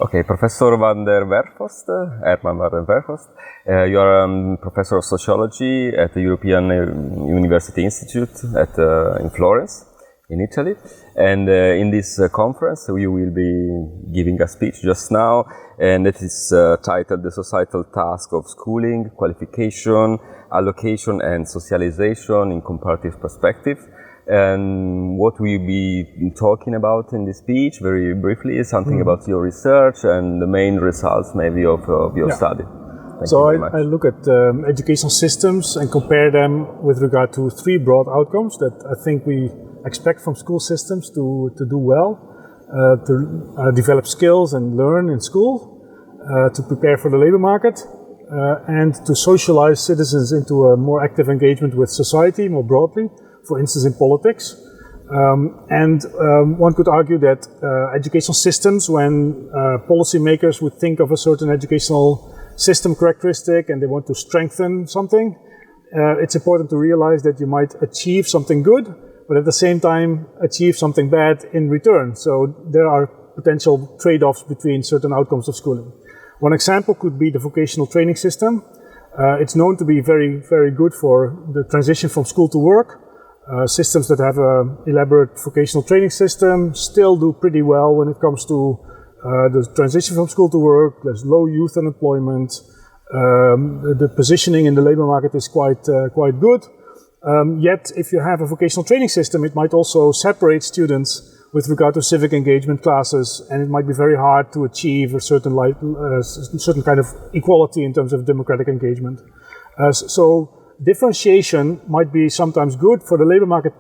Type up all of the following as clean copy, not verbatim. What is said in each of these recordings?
Okay, Professor van der Werfhorst, Herman van der Werfhorst. You are Professor of Sociology at the European University Institute in Florence, in Italy. And in this conference, you will be giving a speech just now, and it is titled The Societal Task of Schooling, Qualification, Allocation and Socialization in Comparative Perspective. And what we'll be talking about in this speech, very briefly, is something about your research and the main results maybe of your study. So I look at educational systems and compare them with regard to three broad outcomes that I think we expect from school systems to do well, to develop skills and learn in school, to prepare for the labor market, and to socialize citizens into a more active engagement with society more broadly, for instance in politics. One could argue that educational systems, when policymakers would think of a certain educational system characteristic and they want to strengthen something, it's important to realize that you might achieve something good, but at the same time achieve something bad in return. So there are potential trade-offs between certain outcomes of schooling. One example could be the vocational training system. It's known to be very, very good for the transition from school to work. Systems that have an elaborate vocational training system still do pretty well when it comes to the transition from school to work. There's low youth unemployment. The positioning in the labor market is quite good. Yet, if you have a vocational training system, it might also separate students with regard to civic engagement classes, and it might be very hard to achieve a certain kind of equality in terms of democratic engagement. So differentiation might be sometimes good for the labor market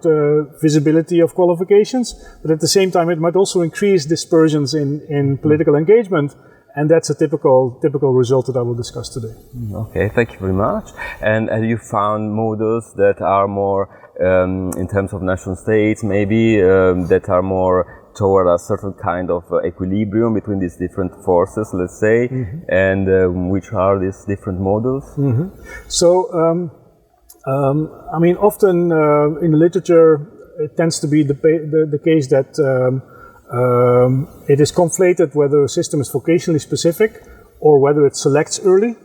visibility of qualifications, but at the same time it might also increase dispersions in political engagement, and that's a typical result that I will discuss today. Okay, thank you very much. And have you found models that are more, in terms of nation states maybe, that are more toward a certain kind of equilibrium between these different forces, let's say, and which are these different models? So, I mean, often in the literature, it tends to be the case that it is conflated whether a system is vocationally specific or whether it selects early.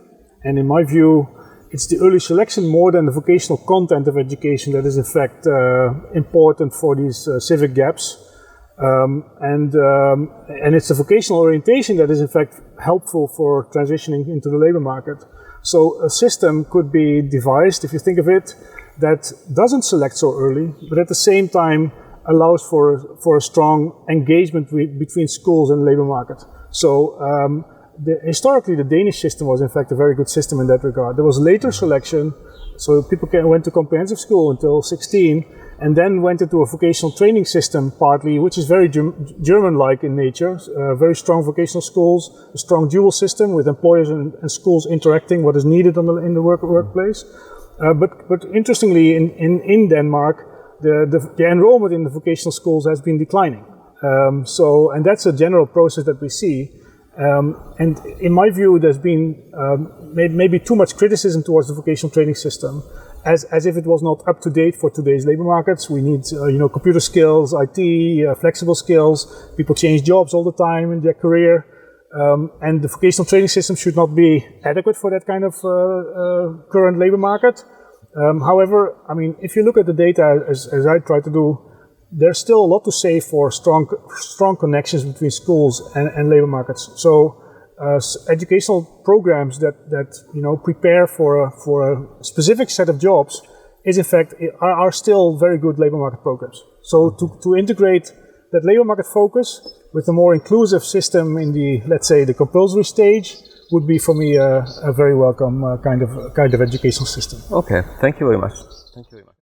And in my view, it's the early selection more than the vocational content of education that is in fact important for these civic gaps. And it's the vocational orientation that is in fact helpful for transitioning into the labor market. So a system could be devised, if you think of it, that doesn't select so early, but at the same time allows for a strong engagement between schools and the labor market. So historically the Danish system was in fact a very good system in that regard. There was later selection, so people went to comprehensive school until 16, and then went into a vocational training system partly, which is very German-like in nature, very strong vocational schools, a strong dual system with employers and schools interacting what is needed in the workplace. But interestingly, in Denmark, the enrollment in the vocational schools has been declining. And that's a general process that we see. And in my view, there's been maybe too much criticism towards the vocational training system, as if it was not up to date for today's labor markets. We need, computer skills, IT, flexible skills. People change jobs all the time in their career, and the vocational training system should not be adequate for that kind of current labor market. However, I mean, if you look at the data, as I try to do, there's still a lot to say for strong connections between schools and labor markets. So educational programs that prepare for a specific set of jobs are still very good labor market programs. So to integrate that labor market focus with a more inclusive system in the, let's say, the compulsory stage would be for me a very welcome kind of educational system. Okay, thank you very much. Thank you very much.